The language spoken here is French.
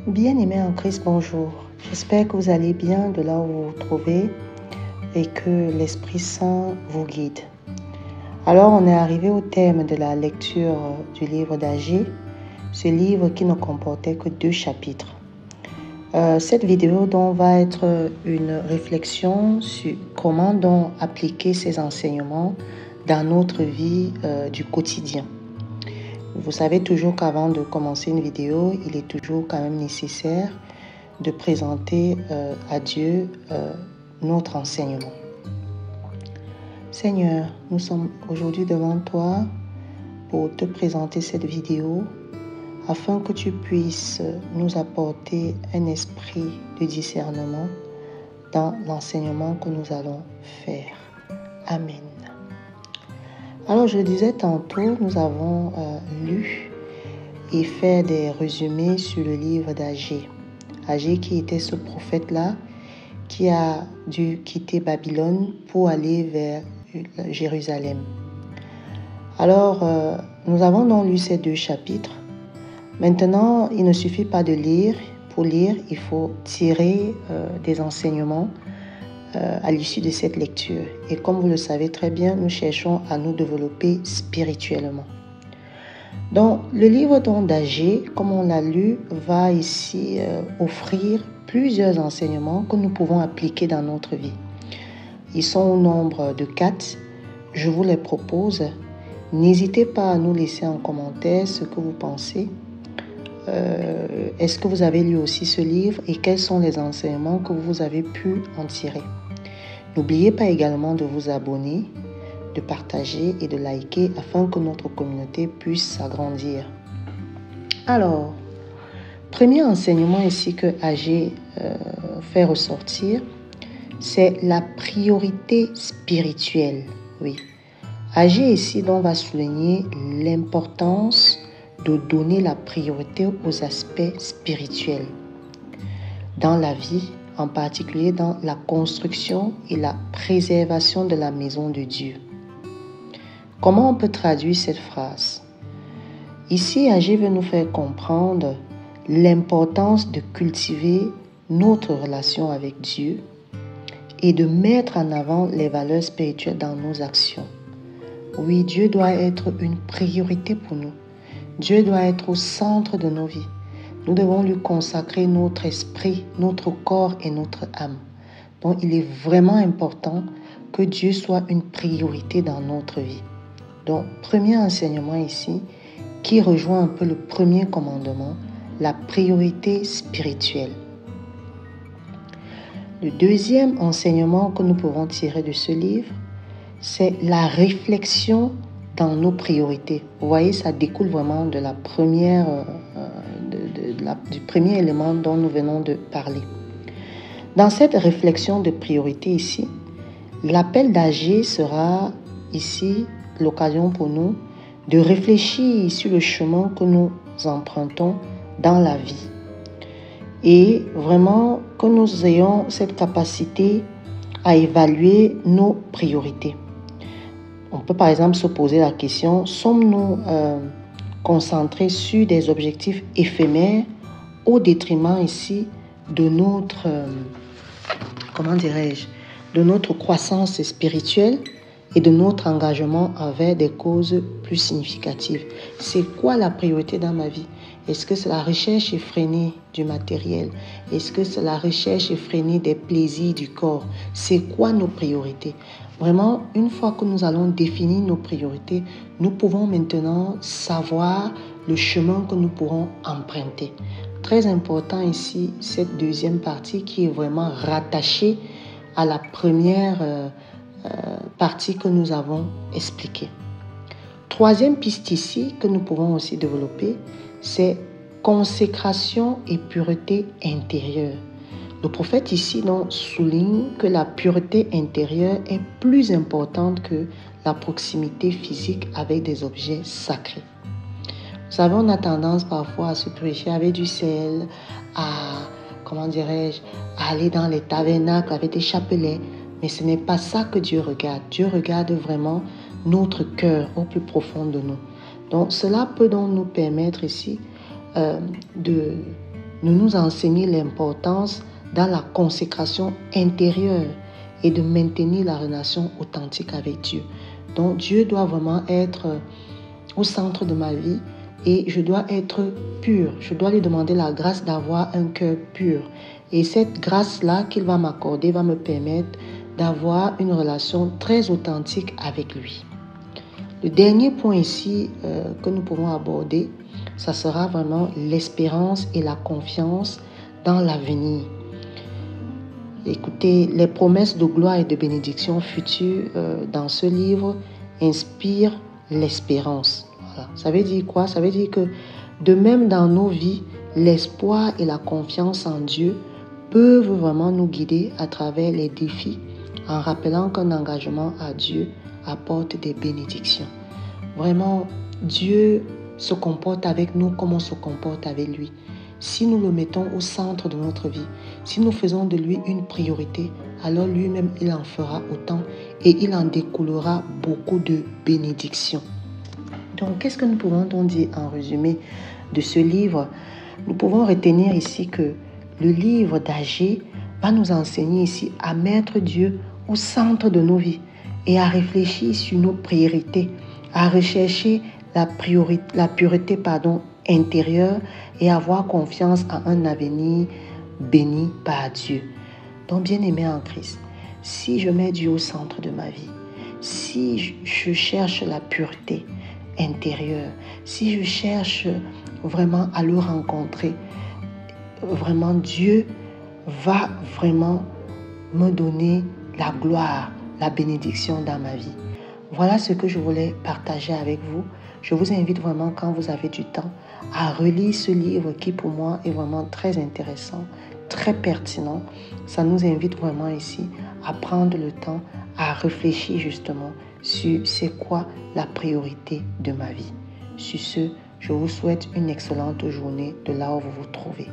Bien-aimés en Christ, bonjour. J'espère que vous allez bien de là où vous vous trouvez et que l'Esprit Saint vous guide. Alors, on est arrivé au thème de la lecture du livre d'Agée, ce livre qui ne comportait que 2 chapitres. Cette vidéo donc va être une réflexion sur comment donc appliquer ces enseignements dans notre vie du quotidien. Vous savez toujours qu'avant de commencer une vidéo, il est toujours quand même nécessaire de présenter à Dieu notre enseignement. Seigneur, nous sommes aujourd'hui devant toi pour te présenter cette vidéo afin que tu puisses nous apporter un esprit de discernement dans l'enseignement que nous allons faire. Amen. Alors, je le disais tantôt, nous avons lu et fait des résumés sur le livre d'Agée. Agée qui était ce prophète-là qui a dû quitter Babylone pour aller vers Jérusalem. Alors, nous avons donc lu ces 2 chapitres. Maintenant, il ne suffit pas de lire. Pour lire, il faut tirer des enseignements à l'issue de cette lecture. Et comme vous le savez très bien, nous cherchons à nous développer spirituellement. Donc, le livre d'Agée, comme on l'a lu, va ici offrir plusieurs enseignements que nous pouvons appliquer dans notre vie. Ils sont au nombre de 4. Je vous les propose. N'hésitez pas à nous laisser en commentaire ce que vous pensez. Est-ce que vous avez lu aussi ce livre et quels sont les enseignements que vous avez pu en tirer? N'oubliez pas également de vous abonner, de partager et de liker afin que notre communauté puisse s'agrandir. Alors, premier enseignement ici que Agée fait ressortir, c'est la priorité spirituelle. Oui. Agée ici donc va souligner l'importance de donner la priorité aux aspects spirituels dans la vie, en particulier dans la construction et la préservation de la maison de Dieu. Comment on peut traduire cette phrase? Ici, Agée veut nous faire comprendre l'importance de cultiver notre relation avec Dieu et de mettre en avant les valeurs spirituelles dans nos actions. Oui, Dieu doit être une priorité pour nous. Dieu doit être au centre de nos vies. Nous devons lui consacrer notre esprit, notre corps et notre âme. Donc, il est vraiment important que Dieu soit une priorité dans notre vie. Donc, premier enseignement ici, qui rejoint un peu le premier commandement, la priorité spirituelle. Le deuxième enseignement que nous pouvons tirer de ce livre, c'est la réflexion dans nos priorités. Vous voyez, ça découle vraiment de la première, du premier élément dont nous venons de parler. Dans cette réflexion de priorité ici, l'appel d'Agée sera ici l'occasion pour nous de réfléchir sur le chemin que nous empruntons dans la vie. Et vraiment que nous ayons cette capacité à évaluer nos priorités. On peut par exemple se poser la question, sommes-nous concentrés sur des objectifs éphémères au détriment ici de notre, de notre croissance spirituelle et de notre engagement envers des causes plus significatives? C'est quoi la priorité dans ma vie? Est-ce que c'est la recherche effrénée du matériel? Est-ce que c'est la recherche effrénée des plaisirs du corps? C'est quoi nos priorités? Vraiment, une fois que nous allons définir nos priorités, nous pouvons maintenant savoir le chemin que nous pourrons emprunter. Très important ici, cette deuxième partie qui est vraiment rattachée à la première partie que nous avons expliquée. Troisième piste ici que nous pouvons aussi développer, c'est consécration et pureté intérieure. Le prophète ici donc souligne que la pureté intérieure est plus importante que la proximité physique avec des objets sacrés. Vous savez, on a tendance parfois à se purifier avec du sel, à aller dans les tabernacles avec des chapelets. Mais ce n'est pas ça que Dieu regarde. Dieu regarde vraiment notre cœur au plus profond de nous. Donc, cela peut donc nous permettre ici de nous enseigner l'importance dans la consécration intérieure et de maintenir la relation authentique avec Dieu. Donc Dieu doit vraiment être au centre de ma vie et je dois être pur. Je dois lui demander la grâce d'avoir un cœur pur. Et cette grâce-là qu'il va m'accorder va me permettre d'avoir une relation très authentique avec lui. Le dernier point ici que nous pouvons aborder, ça sera vraiment l'espérance et la confiance dans l'avenir. Écoutez, les promesses de gloire et de bénédiction futures dans ce livre inspirent l'espérance. Voilà. Ça veut dire quoi? Ça veut dire que de même dans nos vies, l'espoir et la confiance en Dieu peuvent vraiment nous guider à travers les défis en rappelant qu'un engagement à Dieu apporte des bénédictions. Vraiment, Dieu se comporte avec nous comme on se comporte avec lui. Si nous le mettons au centre de notre vie, si nous faisons de lui une priorité, alors lui-même, il en fera autant et il en découlera beaucoup de bénédictions. Donc, qu'est-ce que nous pouvons donc dire en résumé de ce livre? Nous pouvons retenir ici que le livre d'Agée va nous enseigner ici à mettre Dieu au centre de nos vies et à réfléchir sur nos priorités, à rechercher la pureté intérieure et avoir confiance en un avenir béni par Dieu. Donc, bien-aimé en Christ, si je mets Dieu au centre de ma vie, si je cherche la pureté intérieure, si je cherche vraiment à le rencontrer, vraiment Dieu va vraiment me donner la gloire, la bénédiction dans ma vie. Voilà ce que je voulais partager avec vous. Je vous invite vraiment, quand vous avez du temps, à relire ce livre qui pour moi est vraiment très intéressant, très pertinent. Ça nous invite vraiment ici à prendre le temps, à réfléchir justement sur c'est quoi la priorité de ma vie. Sur ce, je vous souhaite une excellente journée de là où vous vous trouvez.